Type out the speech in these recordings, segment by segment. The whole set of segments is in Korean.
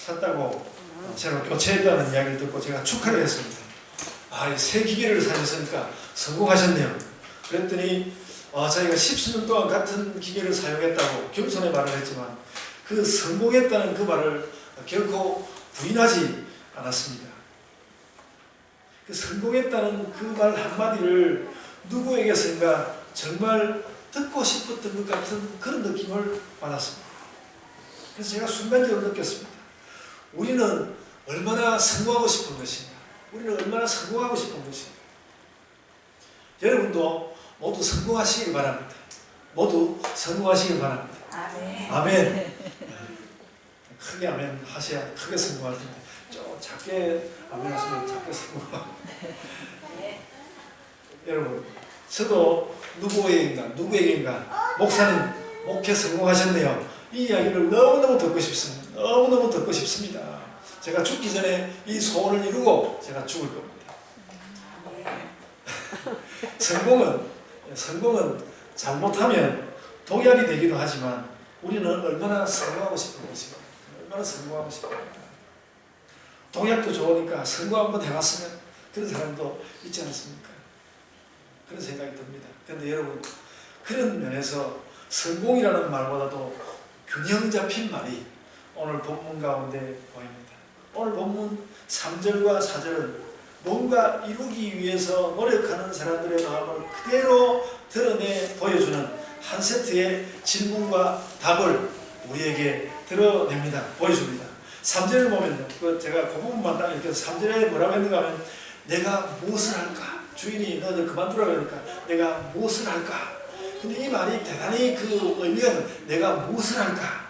샀다고 새로 교체했다는 이야기를 듣고 제가 축하를 했습니다. 이 새 기계를 사셨으니까 성공하셨네요. 그랬더니 자기가 10수년 동안 같은 기계를 사용했다고 겸손히 말을 했지만 그 성공했다는 그 말을 결코 부인하지 않았습니다. 그 성공했다는 그 말 한마디를 누구에게선가 정말 듣고 싶었던 것 같은 그런 느낌을 받았습니다. 그래서 제가 순간적으로 느꼈습니다. 우리는 얼마나 성공하고 싶은 것인가? 우리는 얼마나 성공하고 싶은 것인가? 여러분도 모두 성공하시길 바랍니다. 모두 성공하시길 바랍니다. 아멘. 아멘. 크게 아멘 하셔야 크게 성공할 텐데 좀 작게 아멘 하시면 작게 성공하고. 여러분, 저도 누구에게인가 목사님 목회 성공하셨네요. 이 이야기를 너무너무 듣고 싶습니다. 너무너무 듣고 싶습니다. 제가 죽기 전에 이 소원을 이루고 제가 죽을 겁니다. 성공은 잘못하면 독약이 되기도 하지만 우리는 얼마나 성공하고 싶은 것인가? 얼마나 성공하고 싶은가? 독약도 좋으니까 성공 한번 해봤으면 그런 사람도 있지 않습니까? 그런 생각이 듭니다. 그런데 여러분, 그런 면에서 성공이라는 말보다도 균형 잡힌 말이 오늘 본문 가운데 보입니다. 오늘 본문 3절과 4절은 뭔가 이루기 위해서 노력하는 사람들의 마음을 그대로 드러내 보여주는 한 세트의 질문과 답을 우리에게 드러냅니다. 보여줍니다. 3절을 보면 제가 그 부분만 딱 이렇게 3절에 뭐라고 했는가 하면 내가 무엇을 할까? 주인이 너를 그만두라고 하니까 내가 무엇을 할까? 근데 이 말이 대단히 그 의미가 내가 무엇을 할까?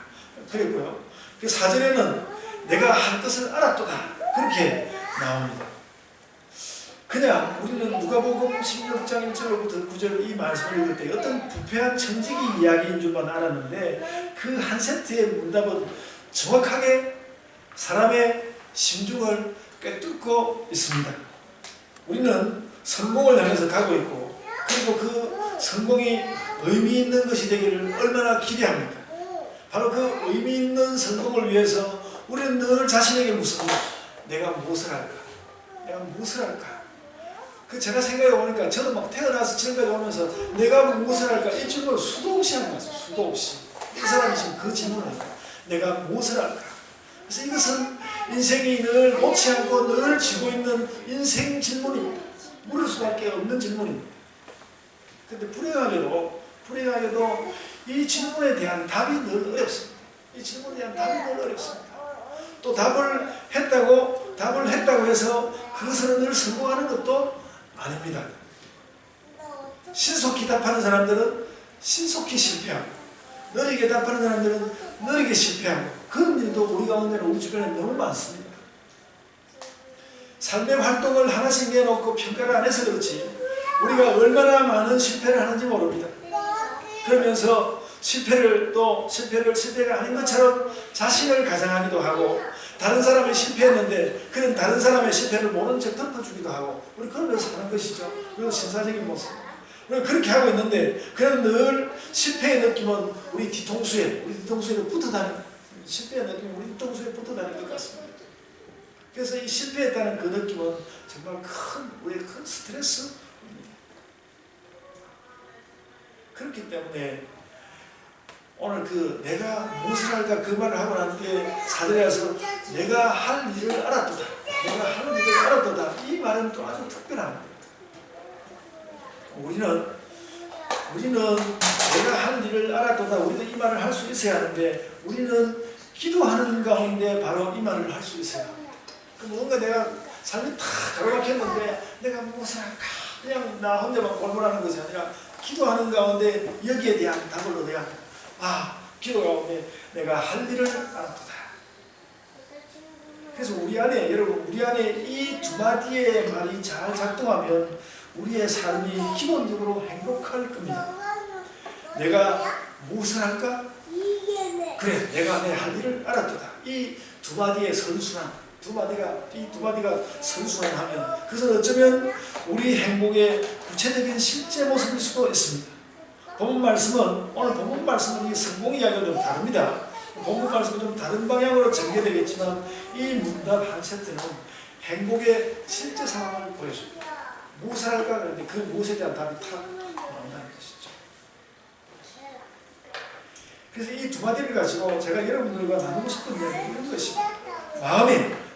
그랬고요. 그 4절에는 내가 할 것을 알았도다. 그렇게 나옵니다. 그냥 우리는 누가복음 16장 1절부터 9절 이 말씀을 읽을 때 어떤 부패한 청지기 이야기인 줄만 알았는데 그 한 세트의 문답은 정확하게 사람의 심중을 꿰뚫고 있습니다. 우리는 성공을 향해서 가고 있고 그리고 그 성공이 의미 있는 것이 되기를 얼마나 기대합니까? 바로 그 의미 있는 성공을 위해서 우리는 늘 자신에게 묻습니다. 내가 무엇을 할까? 내가 무엇을 할까? 제가 생각해 보니까 저도 막 태어나서 지금까지 오면서 내가 무엇을 할까? 이 질문을 수도 없이 하는 거죠. 수도 없이. 이 사람이 지금 그 질문을 합니다. 내가 무엇을 할까? 그래서 이것은 인생이 늘 놓지 않고 늘 쥐고 있는 인생 질문입니다. 물을 수밖에 없는 질문입니다. 그런데 불행하게도 이 질문에 대한 답이 늘 어렵습니다. 이 질문에 대한 답이 늘 어렵습니다. 또 답을 했다고 해서 그것으로 늘 성공하는 것도 아닙니다. 신속히 답하는 사람들은 신속히 실패하고 느리게 답하는 사람들은 느리게 실패하고 그런 일도 우리 가운데는 우리 주변에 너무 많습니다. 삶의 활동을 하나씩 내놓고 평가를 안 해서 그렇지 우리가 얼마나 많은 실패를 하는지 모릅니다. 그러면서 실패가 아닌 것처럼 자신을 가장하기도 하고 다른 사람이 실패했는데 그런 다른 사람의 실패를 모른 척 덮어주기도 하고 우리 그러면서 사는 것이죠. 그리고 신사적인 모습. 우리가 그렇게 하고 있는데 그럼 늘 실패의 느낌은 우리 뒤통수에 붙어 다니는 실패의 느낌은 우리 뒤통수에 붙어 다니는 것 같습니다. 그래서 이 실패했다는 그 느낌은 정말 우리의 큰 스트레스입니다. 그렇기 때문에 오늘 내가 무엇을 할까 그 말을 하고 나는데 사절에 와서 내가 할 일을 알았도다. 내가 할 일을 알았도다. 이 말은 또 아주 특별합니다. 우리는 내가 할 일을 알았도다. 우리도 이 말을 할 수 있어야 하는데 우리는 기도하는 가운데 바로 이 말을 할 수 있어야 합니다. 뭔가 내가 삶이 다 가로막혔는데 내가 무엇을 할까? 그냥 나 혼자만 골몰하는 것이 아니라 기도하는 가운데 여기에 대한 답을 얻어야 합니다. 기도 가운데 내가 할 일을 알았도다. 그래서 우리 안에 이 두 마디의 말이 잘 작동하면 우리의 삶이 기본적으로 행복할 겁니다. 내가 무엇을 할까? 그래, 내가 내 할 일을 알았도다. 이 두 마디의 선순환, 이 두 마디가 선순환하면 그것은 어쩌면 우리 행복의 구체적인 실제 모습일 수도 있습니다. 오늘 본문 말씀은 이 성공 이야기가 좀 다릅니다. 본문 말씀은 좀 다른 방향으로 전개되겠지만 이 문답 한 세트는 행복의 실제 상황을 보여줍니다. 무엇을 할까? 그런데 그 무엇에 대한 답이 탁 나온다는 것이죠. 그래서 이 두 마디를 가지고 제가 여러분들과 나누고 싶은 이야기는 이런 것입니다.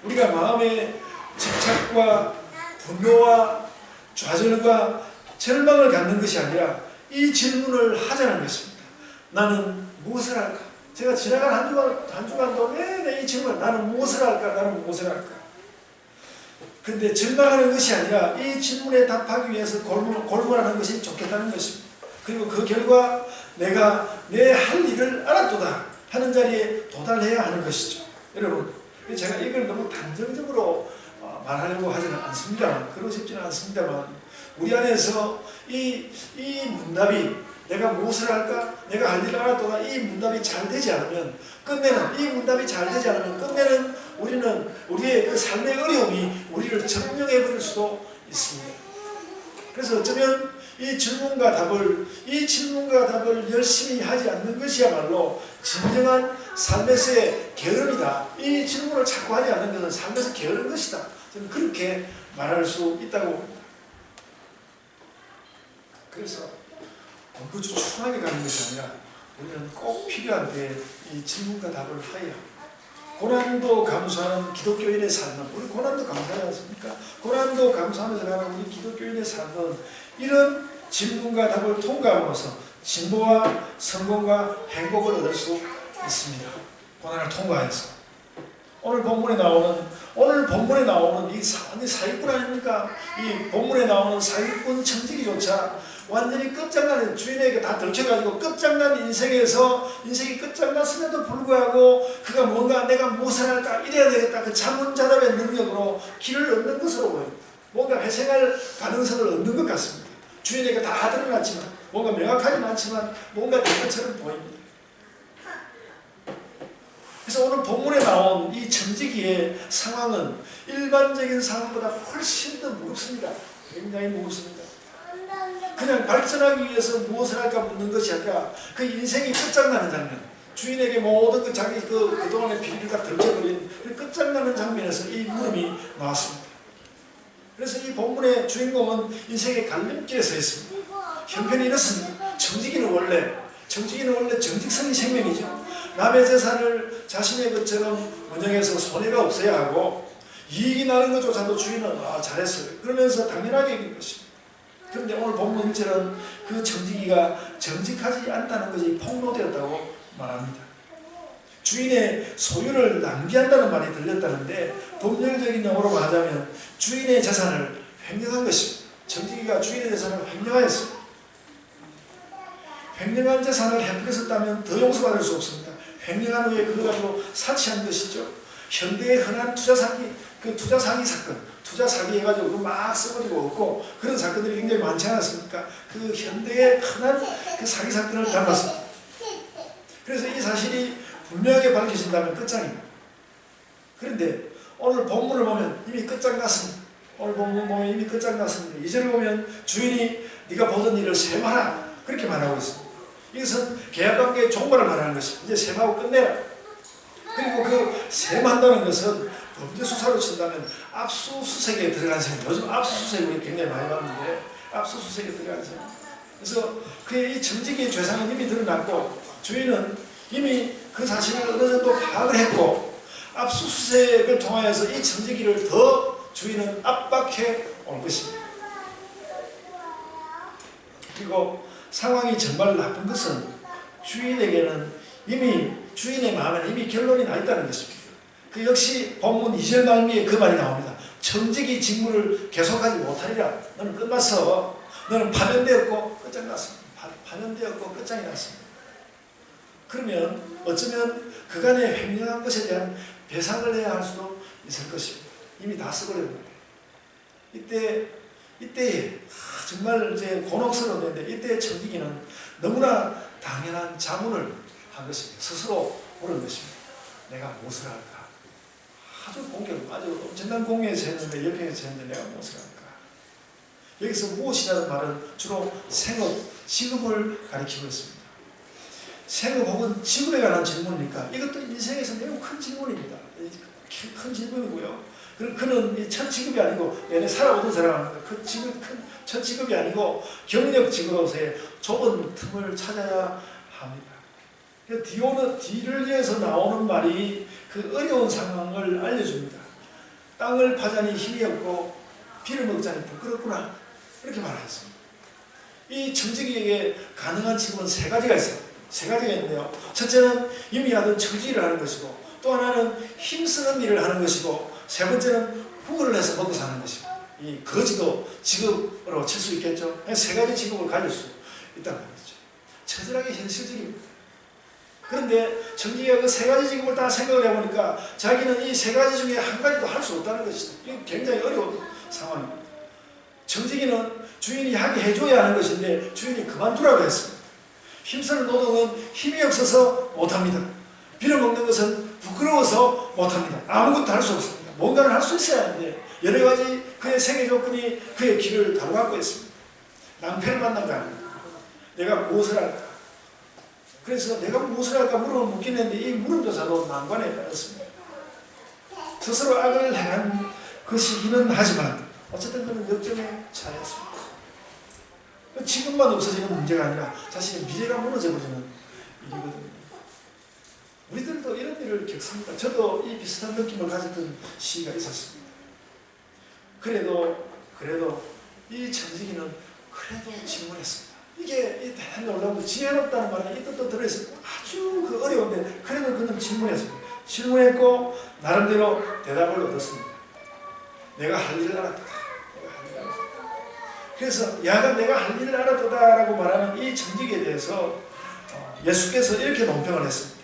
우리가 마음의 집착과 분노와 좌절과 절망을 갖는 것이 아니라 이 질문을 하자는 것입니다. 나는 무엇을 할까? 제가 지나간 한 주간도 내내 이 질문, 나는 무엇을 할까? 나는 무엇을 할까? 그런데 절망하는 것이 아니라 이 질문에 답하기 위해서 골몰하는 것이 좋겠다는 것입니다. 그리고 그 결과 내가 내 할 일을 알았도다 하는 자리에 도달해야 하는 것이죠. 여러분, 제가 이걸 너무 단정적으로 말하려고 하지는 않습니다. 그러고 싶지는 않습니다만 우리 안에서 이 문답이 내가 무엇을 할까? 내가 할 일을 알았도다 이 문답이 잘 되지 않으면 끝내는 우리는 우리의 그 삶의 어려움이 우리를 점령해버릴 수도 있습니다. 그래서 어쩌면 이 질문과 답을 열심히 하지 않는 것이야말로 진정한 삶에서의 게으름이다. 이 질문을 자꾸 하지 않는 것은 삶에서 게으른 것이다. 저는 그렇게 말할 수 있다고 봅니다. 그래서 그 추측하게 가는 것이 아니라 우리는 꼭 필요한 때 이 질문과 답을 하여야 합니다. 고난도 감수하는 기독교인의 삶은, 우리 고난도 감수하지 않습니까? 고난도 감수하면서 가는 우리 기독교인의 삶은 이런 질문과 답을 통과함으로써 진보와 성공과 행복을 얻을 수 있습니다. 고난을 통과해서 오늘 본문에 나오는 이 사기꾼 아닙니까? 이 본문에 나오는 사기꾼 청지기조차 완전히 끝장나는, 주인에게 다 들켜가지고 끝장난 인생이 끝장났음에도 불구하고 그가 뭔가 내가 무엇을 할까 이래야 되겠다 그 자문자답의 능력으로 길을 얻는 것으로 보입니다. 뭔가 회생할 가능성을 얻는 것 같습니다. 주인에게 다 드러났지만 뭔가 명확하진 않지만 뭔가 된 것처럼 보입니다. 그래서 오늘 본문에 나온 이 청지기의 상황은 일반적인 상황보다 훨씬 더 무겁습니다. 굉장히 무겁습니다. 그냥 발전하기 위해서 무엇을 할까 묻는 것이 아니라 그 인생이 끝장나는 장면, 주인에게 모든 자기 그동안의 비리를 다 들켜버린 끝장나는 장면에서 이 물음이 나왔습니다. 그래서 이 본문의 주인공은 인생의 갈림길에 서 있습니다. 형편이 이렇습니다. 정직이는 원래 정직성이 생명이죠. 남의 재산을 자신의 것처럼 운영해서 손해가 없어야 하고 이익이 나는 것조차도 주인은 잘했어요. 그러면서 당연하게 여긴 것입니다. 그런데 오늘 본문 1절은 그 정직이가 정직하지 않다는 것이 폭로되었다고 말합니다. 주인의 소유를 낭비한다는 말이 들렸다는데 법률적인 용어로 말하자면 주인의 재산을 횡령한 것입니다. 정직이가 주인의 재산을 횡령하였습니다. 횡령한 재산을 헤프렸었다면 더 용서받을 수 없습니다. 횡령한 후에 그걸 가지고 사치한 것이죠. 현대의 흔한 투자 사기 사건, 투자 사기 해가지고 막 써버리고 없고 그런 사건들이 굉장히 많지 않았습니까? 그 현대의 흔한 그 사기 사건을 담았습니다. 그래서 이 사실이 분명하게 밝혀진다면 끝장입니다. 그런데 오늘 본문을 보면 이미 끝장났습니다. 오늘 본문 보면 이미 끝장났습니다. 2절을 보면 주인이 네가 보던 일을 셈하라 그렇게 말하고 있습니다. 이것은 계약관계의 종말을 말하는 것입니다. 이제 셈하고 끝내라. 그리고 그 셈한다는 것은 범죄 수사로 친다면 압수수색에 들어간 셈. 요즘 압수수색을 굉장히 많이 봤는데 압수수색에 들어간 셈. 그래서 그의 이 정직의 죄상은 이미 드러났고 주인은 이미 그 사실을 어느 정도 파악을 했고 압수수색을 통하여서 이 정직이를 더 주인은 압박해 올 것입니다. 그리고 상황이 정말 나쁜 것은 주인에게는 주인의 마음에는 이미 결론이 나 있다는 것입니다. 그 역시 본문 2절 말미에 그 말이 나옵니다. 청지기 직무를 계속하지 못하리라. 너는 끝났어. 너는 파면되었고 끝장났습니다. 파면되었고 끝장이 났습니다. 그러면 어쩌면 그간의 횡령한 것에 대한 배상을 해야 할 수도 있을 것입니다. 이미 다 써버렸는데 이때에 정말 이제 곤혹스러운데 이때의 청지기는 너무나 당연한 자문을 한 것입니다. 스스로 물은 것입니다. 내가 무엇을 할까? 아주 엄청난 공예에서 했는데 옆에서 했는데 내가 무엇을 할까? 여기서 무엇이라는 말은 주로 생업, 직업을 가리키고 있습니다. 생업 혹은 지구에 관한 질문이니까 이것도 인생에서 매우 큰 질문입니다. 큰 질문이고요. 그는 이 첫 직업이 아니고 얘네 살아오던 사람은 그 직업 첫 직업이 아니고 경력 직업으로서의 좁은 틈을 찾아야 합니다. 뒤를 이어서 나오는 말이 그 어려운 상황을 알려줍니다. 땅을 파자니 힘이 없고 비를 먹자니 부끄럽구나 이렇게 말하였습니다. 이 청지기에게 가능한 직업은 세 가지가 있어요. 세 가지가 있는데요. 첫째는 이미 하던 청지기를 하는 것이고 또 하나는 힘쓰는 일을 하는 것이고 세 번째는 후원을 해서 먹고 사는 것이고 이 거지도 직업으로 칠 수 있겠죠. 세 가지 직업을 가질 수 있다는 말이죠. 처절하게 현실적입니다. 그런데 청지기가 그 세 가지 직업을 다 생각을 해보니까 자기는 이 세 가지 중에 한 가지도 할 수 없다는 것이죠. 이게 굉장히 어려운 상황입니다. 청지기는 주인이 하게 해줘야 하는 것인데 주인이 그만두라고 했습니다. 힘쓰는 노동은 힘이 없어서 못합니다. 빌어먹는 것은 부끄러워서 못합니다. 아무것도 할 수 없습니다. 뭔가를 할 수 있어야 하는데 여러 가지 그의 생애 조건이 그의 길을 가로막고 있습니다. 낭패를 만난 거 아닙니다. 내가 무엇을 할까? 그래서 내가 무엇을 할까 물음을 묻긴 했는데 이 물음조차도 난관에 빠졌습니다. 스스로 악을 행한 것이기는 하지만 어쨌든 그는 역점에 처했습니다. 지금만 없어지는 문제가 아니라 자신의 미래가 무너져버리는 일이거든요. 우리들도 이런 일을 겪습니다. 저도 이 비슷한 느낌을 가졌던 시기가 있었습니다. 그래도 이 청지기는 그래도 질문했습니다. 이게 이 대단히 놀라운 지혜롭다는 말에 이 뜻도 들어있어요. 아주 그 어려운데 그래도 그는 질문했습니다. 질문했고 나름대로 대답을 얻었습니다. 내가 할 일을 알았다. 그래서 야가 내가 할 일을 알았다라고 말하는 이 청지기에 대해서 예수께서 이렇게 논평을 했습니다.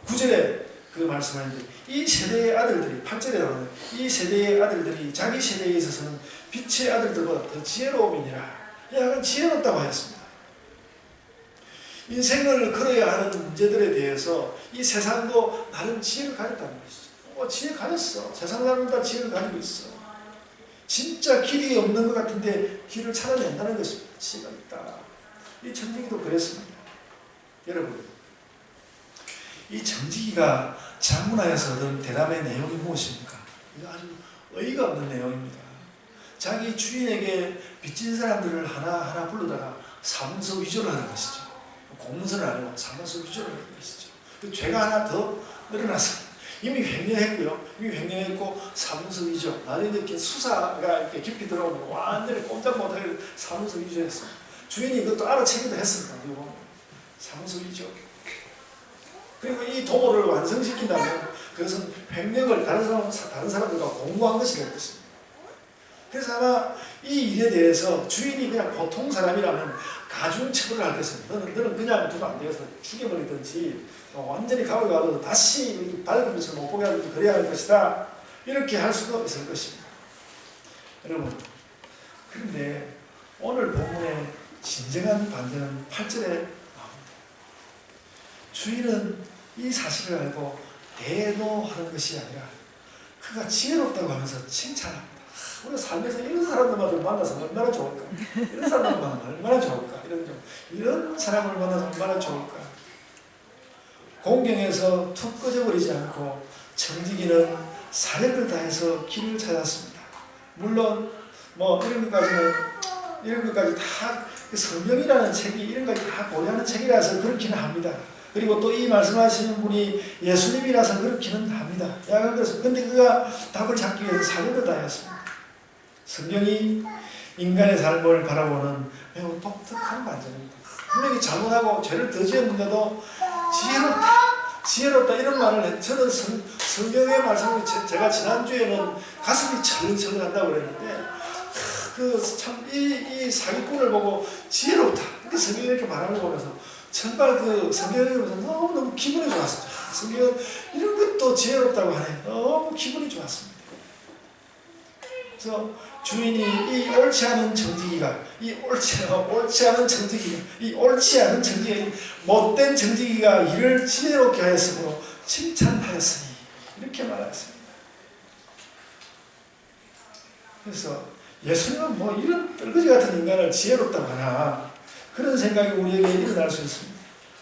9절에 그 말씀하는데 이 세대의 아들들이 8절에 나오는 이 세대의 아들들이 자기 세대에 있어서는 빛의 아들들보다 더 지혜로움이니라. 야는 지혜롭다고 하였습니다. 인생을 걸어야 하는 문제들에 대해서 이 세상도 나름 지혜를 가졌다는 것이죠. 지혜 가졌어. 세상 사람은 다 지혜를 가지고 있어. 진짜 길이 없는 것 같은데 길을 찾아낸다는 것입니다. 지혜가 있다. 이 청지기도 그랬습니다. 여러분, 이 청지기가 장문하여서 얻은 대답의 내용이 무엇입니까? 이거 아주 어이가 없는 내용입니다. 자기 주인에게 빚진 사람들을 하나하나 불러다가 사문서 위조를 하는 것이죠. 공문서는 아니고 사문서 위조를 하는 것이죠. 죄가 하나 더 늘어났습니다. 이미 횡령했고요. 이미 횡령했고 사문서 위조. 나중에 이렇게 수사가 이렇게 깊이 들어오면 완전히 꼼짝 못하게 사문서 위조했습니다. 주인이 이것도 알아채기도 했습니다. 사문서 위조. 그리고 이 도모를 완성시킨다면 그것은 횡령을 다른 사람들과 공모한 것이 될 것입니다. 그래서 아마 이 일에 대해서 주인이 그냥 보통 사람이라면 가중처벌을 할 것입니다. 너는 그냥 두면 안 되어서 죽여버리든지 완전히 감옥에 가도 다시 밝은 빛을 못 보게 하든지 그래야 할 것이다. 이렇게 할 수도 있을 것입니다. 여러분, 그런데 오늘 본문의 진정한 반전은 8절에 나옵니다. 주인은 이 사실을 알고 대노하는 것이 아니라 그가 지혜롭다고 하면서 칭찬합니다. 우리가 살면서 이런 사람들만 만나서 얼마나 좋을까? 이런 사람을 만나면 얼마나 좋을까? 이런 사람을 만나서 얼마나 좋을까? 공경에서 툭 꺼져버리지 않고 청지기는 사력을 다해서 길을 찾았습니다. 물론 이런 것까지 다 성경이라는 책이 이런 것까지 다 고려하는 책이라서 그렇기는 합니다. 그리고 또 이 말씀하시는 분이 예수님이라서 그렇기는 합니다. 그런데 그가 답을 찾기 위해서 사력을 다했습니다. 성경이 인간의 삶을 바라보는 매우 독특한 관점입니다. 분명히 잘못하고 죄를 더 지었는데도 지혜롭다 이런 말을 해. 저는 성경의 말씀을 제가 지난주에는 가슴이 철렁철렁한다고 그랬는데 이 사기꾼을 보고 지혜롭다 이렇게 성경이 이렇게 말하는 거 보면서 정말 그 성경을 보면서 너무너무 기분이 좋았어요. 성경은 이런 것도 지혜롭다고 하네. 너무 기분이 좋았습니다. 그래서 주인이 이 옳지 않은 청지기가 못된 청지기가 이를 지혜롭게 하였으므로 칭찬하였으니 이렇게 말했습니다. 그래서 예수님은 이런 떨거지 같은 인간을 지혜롭다고 하나 그런 생각이 우리에게 일어날 수 있습니다.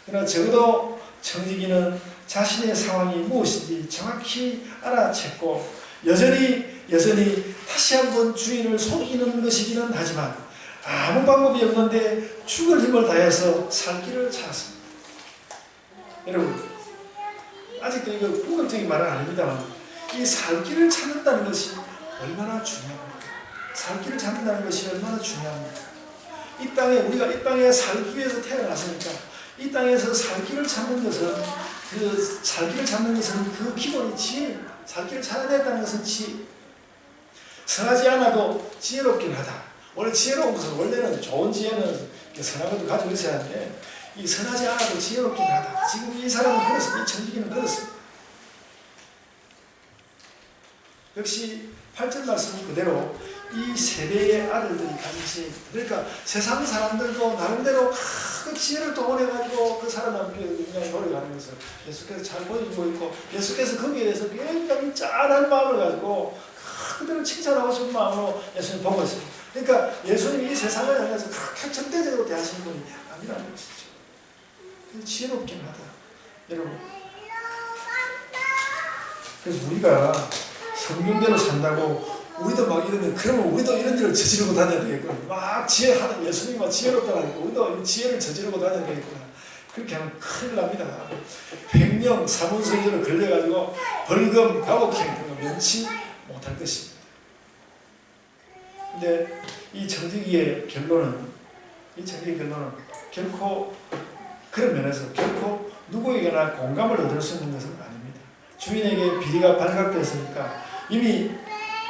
그러나 적어도 청지기는 자신의 상황이 무엇인지 정확히 알아챘고 여전히 다시 한번 주인을 속이는 것이기는 하지만 아무 방법이 없는데 죽을 힘을 다해서 살 길을 찾았습니다. 여러분, 아직도 이거 궁극적인 말은 아닙니다만 이 살 길을 찾는다는 것이 얼마나 중요합니까? 살 길을 찾는다는 것이 얼마나 중요합니까? 우리가 이 땅에 살기 위해서 태어났으니까 이 땅에서 살 길을 찾는 것은 그 기본이 지혜. 살 길을 찾아냈다는 것은 지혜. 선하지 않아도 지혜롭긴 하다. 원래 지혜로운 것은 원래는 좋은 지혜는 선한 것도 가지고 있어야 하는데 이 선하지 않아도 지혜롭긴 하다. 지금 이 사람은 그렇습니다. 이 청지기는 그렇습니다. 역시 8절 말씀 그대로 이 세대의 아들들이 가진 지혜. 그러니까 세상 사람들도 나름대로 그 지혜를 동원해가지고 그 사람 함께 그냥 노력하는 것을 예수께서 잘 보여주고 있고 예수께서 거기에 대해서 굉장히 짠한 마음을 가지고 그들을 칭찬하고 싶은 마음으로 예수님 보고 있습니다. 그러니까 예수님이 이 세상을 향해서 그렇게 절대적으로 대하시는 분이 아니라는 것이죠. 지혜롭긴 하다. 여러분. 그래서 우리가 성경대로 산다고 우리도 막 이러면 그러면 우리도 이런 일을 저지르고 다녀야 되겠구나. 막 지혜하는 예수님이 막 지혜롭다니까 우리도 지혜를 저지르고 다녀야 되겠구나. 그렇게 하면 큰일 납니다. 횡령, 사문서적으로 걸려가지고 벌금, 가혹행 등을 면치 못할 것입니다. 근데 이 청지기의 결론은 결코 그런 면에서 결코 누구에게나 공감을 얻을 수 있는 것은 아닙니다. 주인에게 비리가 발각됐으니까 이미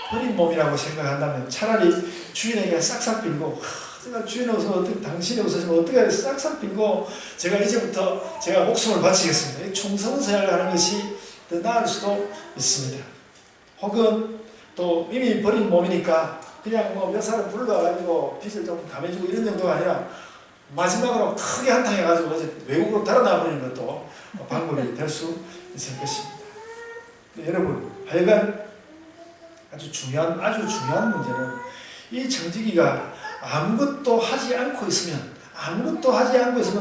버린 몸이라고 생각한다면 차라리 주인에게 싹싹 빌고 제가 주인 없으면 당신이 없으시면 어떻게 싹싹 빌고 제가 이제부터 제가 목숨을 바치겠습니다. 충성서야를 하는 것이 더 나을 수도 있습니다. 혹은 또 이미 버린 몸이니까 그냥 뭐 몇 사람 불러가지고 빚을 좀 감해주고 이런 정도가 아니라 마지막으로 크게 한탕 해가지고 외국으로 달아나버리는 것도 방법이 될 수 있을 것입니다. 여러분, 하여간 아주 중요한 문제는 이 청지기가 아무것도 하지 않고 있으면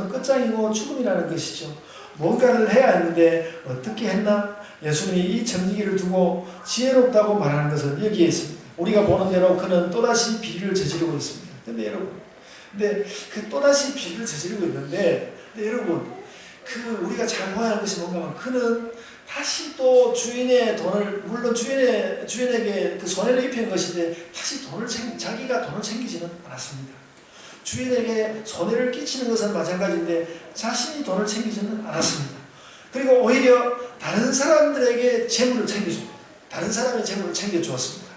끝장이고 죽음이라는 것이죠. 뭔가를 해야 하는데 어떻게 했나? 예수님이 이 청지기를 두고 지혜롭다고 말하는 것은 여기에 있습니다. 우리가 보는 대로 그는 또다시 비리를 저지르고 있습니다. 근데 그 또다시 비리를 저지르고 있는데, 여러분, 우리가 잘 봐야 할 것이 뭔가 하면 그는 다시 또 주인의 돈을, 물론 주인에게 그 손해를 입힌 것인데 다시 자기가 돈을 챙기지는 않았습니다. 주인에게 손해를 끼치는 것은 마찬가지인데 자신이 돈을 챙기지는 않았습니다. 그리고 오히려 다른 사람들에게 재물을 챙겨줍니다. 다른 사람의 재물을 챙겨주었습니다.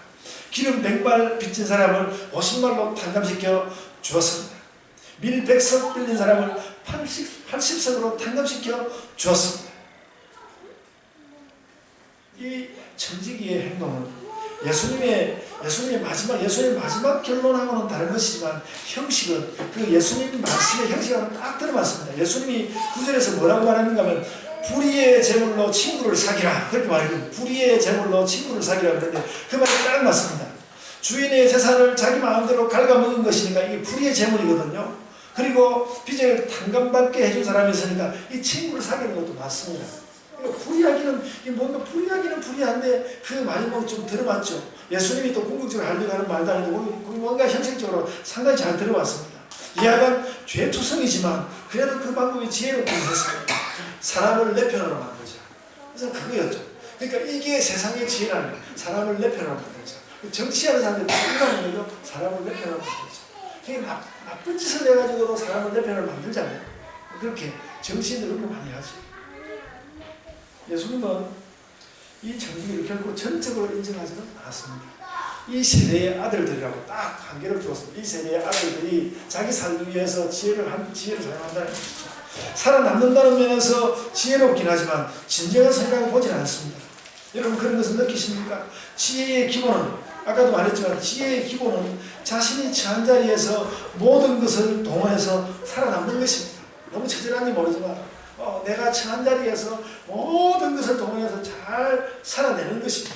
기름 100발 빚진 사람을 50말로 탕감시켜 주었습니다. 밀 100석 빌린 사람을 80석으로 탕감시켜 주었습니다. 이 청지기의 행동은 예수님의 마지막 결론하고는 다른 것이지만 형식은 그 예수님 말씀의 형식하고는 딱 들어맞습니다. 예수님이 9절에서 뭐라고 말하는가 하면 불의의 제물로 친구를 사귀라 그렇게 말해요. 불의의 제물로 친구를 사귀라 그러는데 그 말이 딱 맞습니다. 주인의 재산을 자기 마음대로 갉아먹은 것이니까 이게 불의의 제물이거든요. 그리고 빚을 탕감받게 해준 사람이 있으니까 이 친구를 사귀는 것도 맞습니다. 불의하기는 불의한데 그 말이 뭐 좀 들어맞죠. 예수님이 또 궁극적으로 하려고 하는 말도 아닌데 뭔가 형식적으로 상당히 잘 들어맞습니다. 이하간 죄투성이지만 그래도 그 방법이 지혜롭긴 했습니다. 사람을 내 편으로 만들자. 그래서 그거였죠. 그러니까 이게 세상의 지혜라는 거예요. 사람을 내 편으로 만들자. 정치하는 사람들이 다 이런 거죠. 사람을 내 편으로 만들자. 그러니까 나쁜 짓을 해가지고도 사람을 내 편으로 만들잖아요. 그렇게 정치인들 그렇게 많이 하죠. 예수님은 이 청지기를 결코 전적으로 인정하지는 않았습니다. 이 세대의 아들들이라고 딱 한계를 두었습니다. 이 세대의 아들들이 자기 살기 위해서 지혜를 사용한다는 것이죠. 살아남는다는 면에서 지혜롭긴 하지만 진정한 선이라고 보지는 않습니다. 여러분 그런 것을 느끼십니까? 지혜의 기본은 아까도 말했지만 지혜의 기본은 자신이 처한 자리에서 모든 것을 동원해서 살아남는 것입니다. 너무 처절한지 모르지만 내가 처한 자리에서 모든 것을 동원해서 잘 살아내는 것입니다.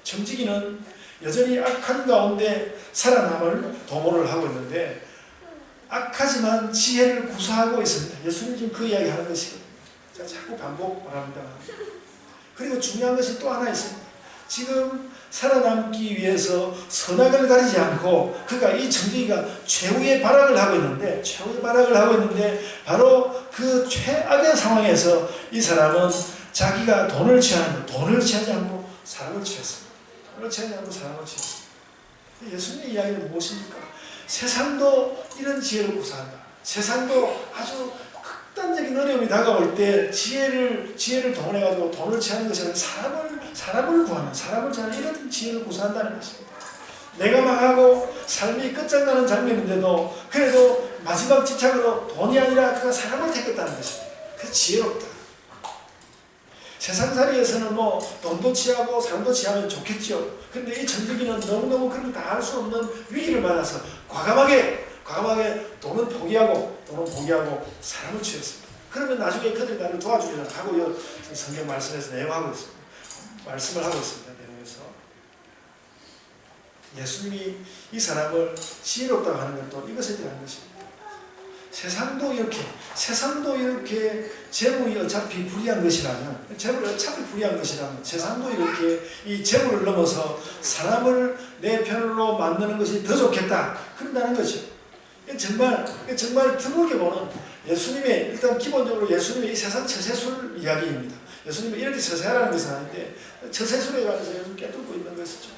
청지기는 여전히 악한 가운데 살아남을 도모를 하고 있는데 악하지만 지혜를 구사하고 있습니다. 예수님 지금 그 이야기 하는 것이거든요. 제가 자꾸 반복을 합니다. 그리고 중요한 것이 또 하나 있습니다. 지금 살아남기 위해서 선악을 가리지 않고 그가 이 정직이가 최후의 발악을 하고 있는데 바로 그 최악의 상황에서 이 사람은 자기가 돈을 취하지 않고 사람을 취했습니다. 돈을 취하지 않고 사람을 취했습니다. 예수님의 이야기는 무엇입니까? 세상도 이런 지혜를 구사한다. 세상도 아주 극단적인 어려움이 다가올 때 지혜를 동원해가지고 돈을 취하는 것이 아니라 사람을 구하는, 사람을 취하는 이런 지혜를 구사한다는 것입니다. 내가 망하고 삶이 끝장나는 장면인데도 그래도 마지막 집착으로 돈이 아니라 그가 사람을 택했다는 것입니다. 그 지혜롭다. 세상살이에서는 돈도 취하고 사람도 취하면 좋겠죠. 그런데 이 정직이는 너무너무 그런 거 다 할 수 없는 위기를 맞아서 과감하게 돈은 포기하고 사람을 취했습니다. 그러면 나중에 그들이 나를 도와주리라 하고 성경 말씀에서 내용하고 있습니다. 말씀을 하고 있습니다. 내용에서 예수님이 이 사람을 지혜롭다고 하는 것도 이것에 대한 것입니다. 세상도 이렇게 재물이 어차피 불의한 것이라면 세상도 이렇게 이 재물을 넘어서 사람을 내 편으로 만드는 것이 더 좋겠다 그런다는 거죠. 정말 드물게 보는 예수님의 일단 기본적으로 예수님의 이 세상 처세술 이야기입니다. 예수님이 이렇게 처세하라는 것은 아닌데 처세술에 관해서 예수님 깨닫고 있는 것이죠.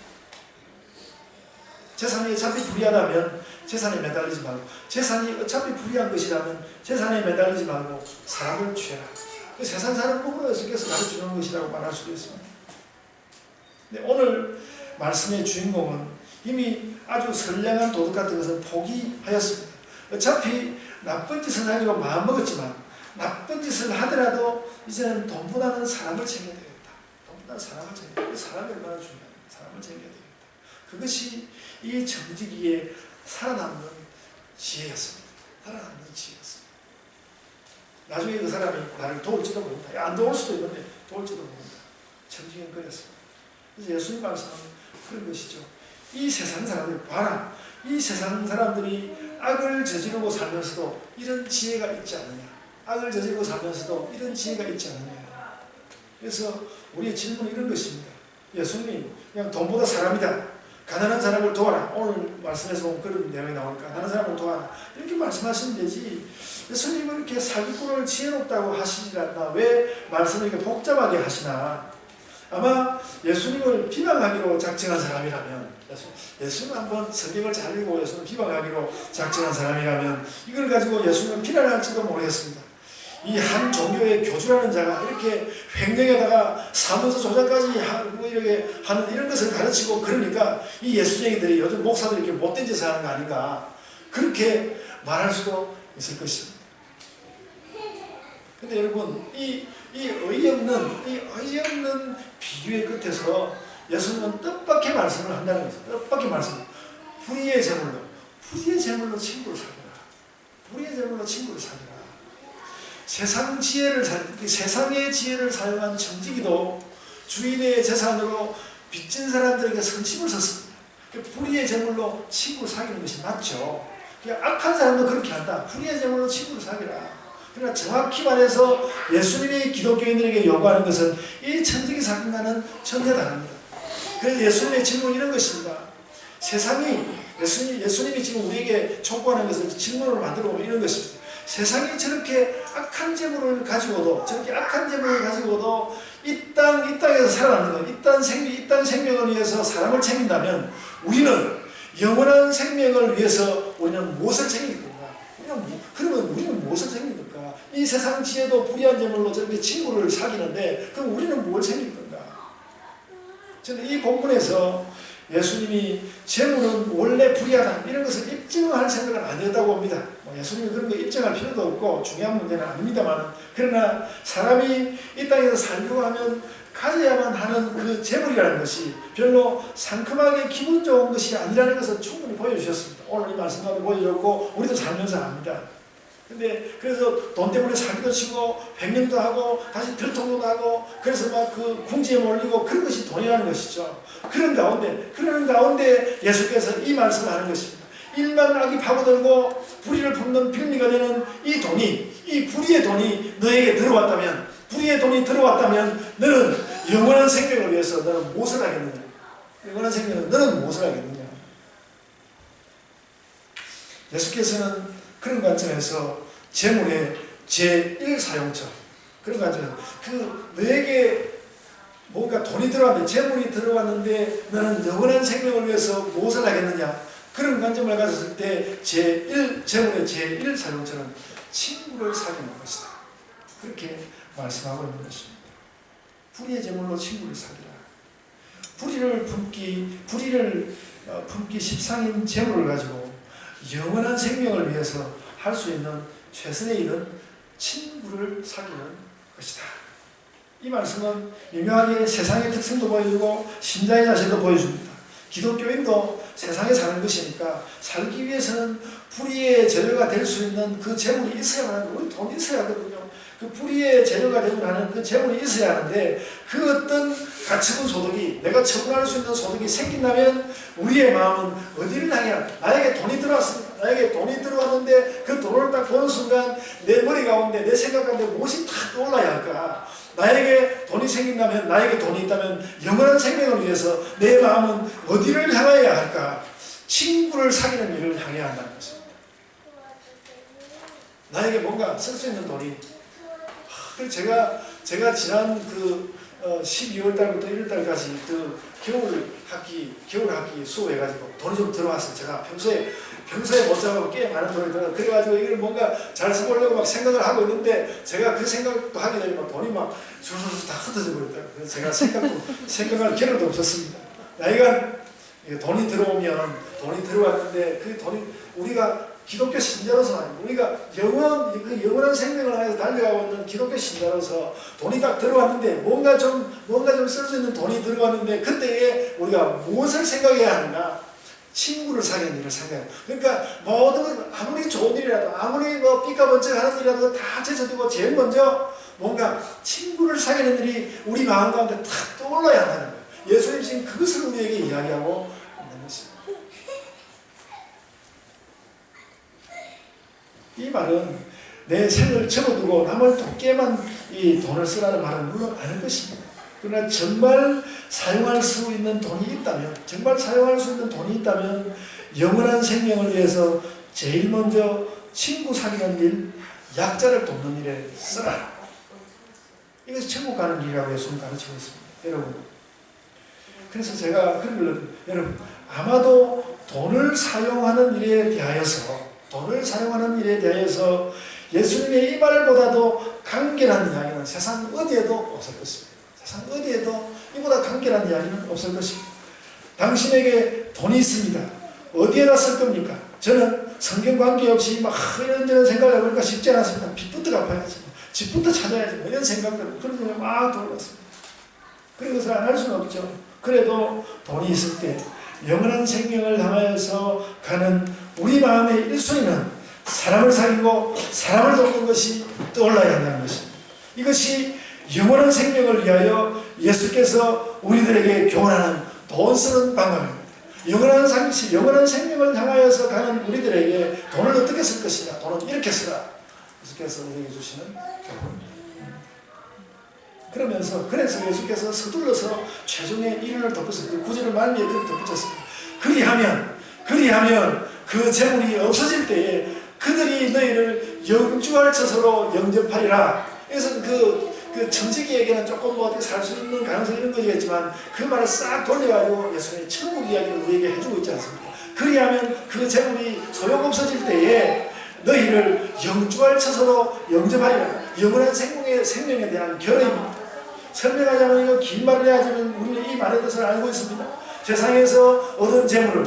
재산이 어차피 불의하다면 재산에 매달리지 말고 재산이 어차피 불의한 것이라면 재산에 매달리지 말고 사람을 취해라. 세상 사람으로 예수께서 가르쳐주는 것이라고 말할 수도 있습니다. 근데 오늘 말씀의 주인공은 이미 아주 선량한 도덕 같은 것은 포기하였습니다. 어차피 나쁜 짓은 하기로 마음먹었지만 나쁜 짓을 하더라도 이제는 돈보다는 사람을 챙겨야 되겠다. 사람이 얼마나 중요합니다. 사람을 챙겨야 되겠다. 그것이 이 정직이의 살아남는 지혜였습니다. 나중에 그 사람이 나를 도울지도 모른다. 안 도울 수도 있는데 도울지도 모른다. 정직은 그랬습니다. 그래서 예수님 말씀은 그런 것이죠. 이 세상 사람들 봐라. 이 세상 사람들이 악을 저지르고 살면서도 이런 지혜가 있지 않느냐. 악을 저지르고 살면서도 이런 지혜가 있지 않느냐. 그래서 우리의 질문은 이런 것입니다. 예수님이 그냥 돈보다 사람이다. 가난한 사람을 도와라. 오늘 말씀에서 보면 그런 내용이 나오니까 가난한 사람을 도와라. 이렇게 말씀하시면 되지. 예수님은 이렇게 사기꾼을 지혜롭다고 하시지 않나. 왜 말씀을 이렇게 복잡하게 하시나. 아마 예수님을 비방하기로 작정한 사람이라면 예수님 한번 성경을 잘 읽고 예수님을 비방하기로 작정한 사람이라면 이걸 가지고 예수님을 비난할지도 모르겠습니다. 이 한 종교의 교주라는 자가 이렇게 횡령에다가 사무소 조작까지 이렇게 하는 이런 것을 가르치고 그러니까 이 예수쟁이들이 요즘 목사들이 이렇게 못된 짓을 하는 거 아닌가 그렇게 말할 수도 있을 것입니다. 근데 여러분 이 어이없는 비교의 끝에서 예수님은 뜻밖의 말씀을 한다는 것이죠. 뜻밖의 말씀. 불의의 제물로 친구를 사귀라. 세상의 지혜를 사용한 정직이도 주인의 재산으로 빚진 사람들에게 선심을 섰습니다. 불의의 제물로 친구를 사귀는 것이 맞죠. 악한 사람도 그렇게 한다. 불의의 제물로 친구를 사귀라. 그러나 정확히 말해서 예수님이 기독교인들에게 요구하는 것은 이 천직이 사건과는 전혀 다릅니다. 그래서 예수님의 질문은 이런 것입니다. 예수님이 지금 우리에게 촉구하는 것은 질문을 만들어 보면 이런 것입니다. 세상이 저렇게 악한 재물을 가지고도 이 땅에서 살아남는 것, 이 땅 생명을 위해서 사람을 챙긴다면 우리는 영원한 생명을 위해서 우리는 무엇을 챙길 건가? 그러면 우리는 무엇을 챙길 건가? 이 세상 지혜도 불의한 재물로 저렇게 친구를 사귀는데 그럼 우리는 무엇을 챙길 건가? 저는 이 본문에서 예수님이 재물은 원래 불의하다 이런 것을 입증할 생각은 아니었다고 봅니다. 예수님이 그런 거 입증할 필요도 없고 중요한 문제는 아닙니다만 그러나 사람이 이 땅에서 살려고 하면 가져야만 하는 그 재물이라는 것이 별로 상큼하게 기분 좋은 것이 아니라는 것을 충분히 보여주셨습니다. 오늘 이 말씀까지 보여줬고 우리도 살면서 압니다. 근데 그래서 돈 때문에 사기도 치고 횡령도 하고 다시 들통도 하고 그래서 막 그 궁지에 몰리고 그런 것이 돈이라는 것이죠. 그런 가운데 예수께서 이 말씀을 하는 것입니다. 일만 악이 파고들고 불의를 품는 빌미가 되는 이 돈이, 이 불의의 돈이 너에게 들어왔다면, 불의의 돈이 들어왔다면 너는 영원한 생명을 위해서 너는 무엇을 하겠느냐? 영원한 생명은 너는 무엇을 하겠느냐? 예수께서는 그런 관점에서 재물의 제1사용처, 그런 관점에서 너에게 뭔가 돈이 들어왔는데, 재물이 들어왔는데 너는 영원한 생명을 위해서 무엇을 하겠느냐? 그런 관점을 가졌을 때 재물의 제1사용처는 친구를 사귀는 것이다. 그렇게 말씀하고 있는 것입니다. 불의의 재물로 친구를 사귀라. 불의를 품기 십상인 재물을 가지고 영원한 생명을 위해서 할 수 있는 최선의 일은 친구를 사귀는 것이다. 이 말씀은 유명하게 세상의 특성도 보여주고 신자의 자세도 보여줍니다. 기독교인도 세상에 사는 것이니까 살기 위해서는 불의의 재료가 될 수 있는 그 재물이 있어야만 하는데, 우리 돈이 있어야 하거든요. 그 불의의 재료가 되고 하는 그 재물이 있어야 하는데, 그 어떤 가치분 소득이, 내가 처분할 수 있는 소득이 생긴다면 우리의 마음은 어디를 향해, 나에게 돈이 들어왔습니다. 나에게 돈이 들어왔는데 그 돈을 딱 보는 순간 내 머리 가운데, 내 생각 가운데 무엇이 탁 떠올라야 할까? 나에게 돈이 생긴다면, 나에게 돈이 있다면 영원한 생명을 위해서 내 마음은 어디를 향해야 할까? 친구를 사귀는 일을 향해야 한다는 것입니다. 나에게 뭔가 쓸 수 있는 돈이, 제가 지난 12월 달부터 1월 달까지 겨울 학기 수업해가지고 돈이 좀 들어왔어요. 제가 평소에 못 잡아도 꽤 많은 돈이 들어요. 그래가지고 이걸 뭔가 잘 써보려고 막 생각을 하고 있는데, 제가 그 생각도 하게 되면 돈이 막 술술술 다 흩어져 버렸더라고요. 그래서 제가 생각할 겨를도 없었습니다. 나이가 돈이 들어왔는데 그 돈이, 우리가 기독교 신자로서 아니고 우리가 영원한 생명을 향해서 달려가고 있는 기독교 신자로서 돈이 딱 들어왔는데, 뭔가 좀 쓸 수 있는 돈이 들어왔는데, 그때에 우리가 무엇을 생각해야 하는가? 친구를 사귀는 일을 생각해요. 그러니까 모든 것, 아무리 좋은 일이라도, 아무리 삐까번쩍하는 일이라도 다 제쳐두고 제일 먼저 뭔가 친구를 사귀는 일이 우리 마음 가운데 탁 떠올라야 한다는 거예요. 예수님 지금 그것을 우리에게 이야기하고 있는 것입니다. 이 말은 내 생을 접어두고 남을 돕게만 이 돈을 쓰라는 말은 물론 아닐 것입니다. 그러나 정말 사용할 수 있는 돈이 있다면, 영원한 생명을 위해서 제일 먼저 친구 사귀는 일, 약자를 돕는 일에 쓰라. 이것이 천국 가는 길이라고 예수님 가르치고 있습니다. 여러분, 그래서 제가 여러분, 아마도 돈을 사용하는 일에 대하여서 예수님의 이 말보다도 간결한 이야기는 세상 어디에도 없을 것입니다. 세상 어디에도 이보다 간결한 이야기는 없을 것입니다. 당신에게 돈이 있습니다. 어디에다 쓸 겁니까? 저는 성경 관계없이 막 이런저런 생각을 해보니까 쉽지 않았습니다. 빚부터 갚아야지, 집부터 찾아야지, 이런 생각들, 그런 생각 막 들어왔습니다. 그런 것을 안 할 수는 없죠. 그래도 돈이 있을 때 영원한 생명을 향하여서 가는 우리 마음의 1순위는 사람을 사귀고 사람을 돕는 것이 떠올라야 한다는 것입니다. 이것이 영원한 생명을 위하여 예수께서 우리들에게 교훈하는 돈 쓰는 방법입니다. 영원한 생명을 향하여서 가는 우리들에게 돈을 어떻게 쓸 것이냐, 돈은 이렇게 쓰라. 예수께서 우리에게 주시는 교훈입니다. 그래서 예수께서 서둘러서 최종의 이론을 덧붙였습니다. 그 구절을 말미에 덧붙였습니다. 그리하면 그 재물이 없어질 때에 그들이 너희를 영주할 처소로 영접하리라. 그래서 그 청지기에게는 조금 어떻게 살 수 있는 가능성이 있는 거겠지만, 그 말을 싹 돌려가지고 예수님이 천국 이야기를 우리에게 해주고 있지 않습니까? 그리하면 그 재물이 소용없어질 때에 너희를 영주할 처소로 영접하리라. 영원한 생명에 대한 결의입니다. 설명하자면, 이거 긴 말을 해야지만 우리는 이 말의 뜻을 알고 있습니다. 세상에서 얻은 재물을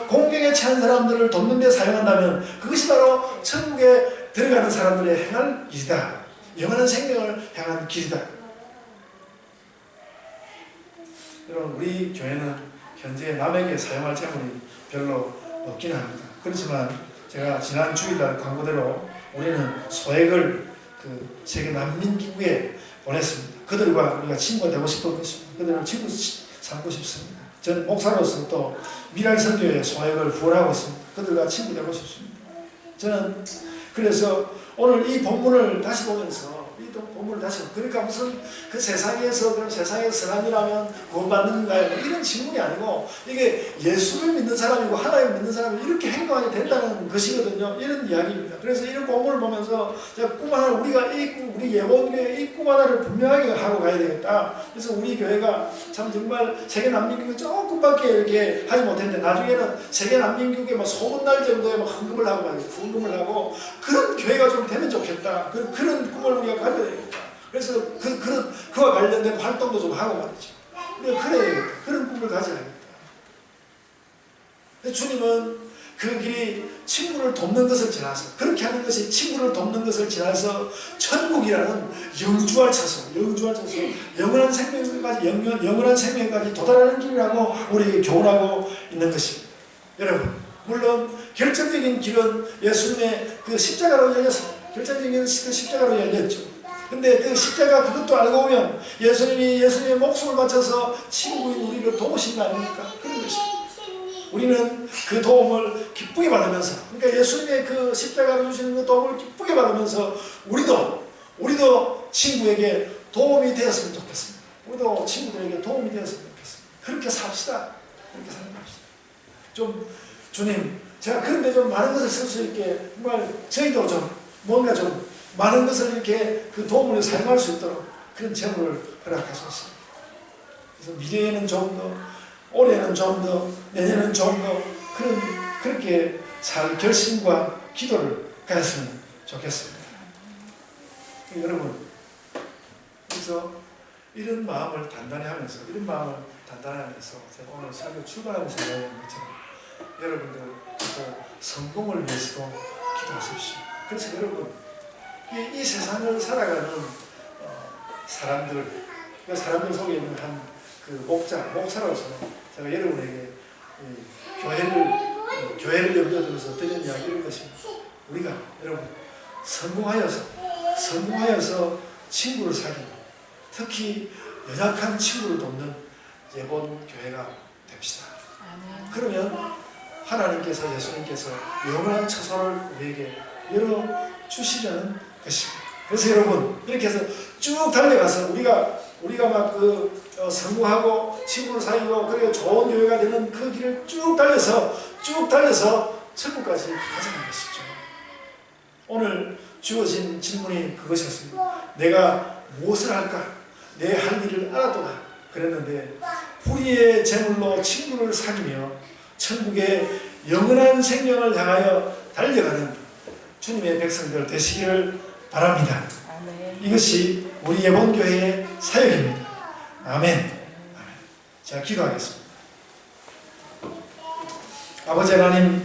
공경에 처한 사람들을 돕는 데 사용한다면 그것이 바로 천국에 들어가는 사람들의 행할 일이다. 영원한 생명을 향한 길이다. 여러분, 우리 교회는 현재 남에게 사용할 재물이 별로 없기는 합니다. 그렇지만 제가 지난 주일날 광고대로 우리는 소액을 세계 난민기구에 보냈습니다. 그들과 우리가 친구가 되고 싶은 것입니다. 그들을 친구 삼고 싶습니다. 전 목사로서 또 미랄 선교의 소액을 후원하고 있습니다. 그들과 친구 되고 싶습니다. 저는 그래서 오늘 이 본문을 다시 보면서 본문을 다시 그러니까 무슨 그 세상에서 그럼 세상에서 사람이라면 구원받는가요? 뭐 이런 질문이 아니고 이게 예수를 믿는 사람이고 하나님을 믿는 사람이 이렇게 행동하게 된다는 것이거든요. 이런 이야기입니다. 그래서 이런 본문을 보면서 제가 꿈 하나 우리가 우리 예원교회 이 꿈 하나를 분명하게 하고 가야 되겠다. 그래서 우리 교회가 참 정말 세계 난민교회 조금밖에 이렇게 하지 못했는데 나중에는 세계 난민교회 막 소문날 정도의 막 헌금을 하고 후원금을 하고 그런 교회가 좀 되면 좋겠다. 그런 꿈을 우리가 가져야 되겠다. 그래서 그와 관련된 활동도 좀 하고 말이죠. 그래 그런 꿈을 가져야겠다. 주님은 그 길이 친구를 돕는 것을 지나서 그렇게 하는 것이 친구를 돕는 것을 지나서 천국이라는 영원한 생명까지 도달하는 길이라고 우리에게 교훈하고 있는 것입니다. 여러분 물론 결정적인 길은 예수님의 그 십자가로 열렸습니다. 결정적인 그 십자가로 열렸죠. 근데 그 십자가 그것도 알고 보면 예수님의 목숨을 바쳐서 친구인 우리를 도우신 거 아닙니까? 그런 것입니다. 우리는 그 도움을 기쁘게 받으면서 그러니까 예수님의 그 십자가로 주시는 그 도움을 기쁘게 받으면서 우리도 친구에게 도움이 되었으면 좋겠습니다. 우리도 친구들에게 도움이 되었으면 좋겠습니다. 그렇게 삽시다. 그렇게 살아갑시다. 좀 주님 제가 그런데 좀 많은 것을 쓸 수 있게 정말 저희도 좀 뭔가 좀 많은 것을 이렇게 그 도움을 사용할 수 있도록 그런 재물을 허락하셨습니다. 그래서 미래에는 좀 더 올해는 좀 더, 내년은 좀 더 그렇게 살 결심과 기도를 가졌으면 좋겠습니다. 여러분, 그래서 이런 마음을 단단히 하면서, 제가 오늘 설교 출발하면서 이야기한 것처럼 여러분들 성공을 위해서도 기도하십시오. 그래서 여러분, 이 세상을 살아가는 사람들 속에 있는 한 그 목사로서 제가 여러분에게 교회를 염두에 두면서 드리는 이야기일 것입니다. 우리가 여러분 성공하여서 친구를 사귀고 특히 연약한 친구를 돕는 예본 교회가 됩시다. 그러면 하나님께서 예수님께서 영원한 처소를 우리에게 열어주시려는 것입니다. 그래서 여러분 이렇게 해서 쭉 달려가서 우리가 막 성공하고 친구를 사귀고 그리고 좋은 교회가 되는 그 길을 쭉 달려서 천국까지 가자는 것이죠. 오늘 주어진 질문이 그것이었습니다. 내가 무엇을 할까? 내 할 일을 알아도다 그랬는데 불의의 제물로 친구를 사귀며 천국의 영원한 생명을 향하여 달려가는 주님의 백성들 되시기를 바랍니다. 아멘. 이것이 우리 예본교회의 사역입니다. 아멘. 자, 기도하겠습니다. 아버지 하나님,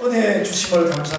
은혜 주심을 감사합니다.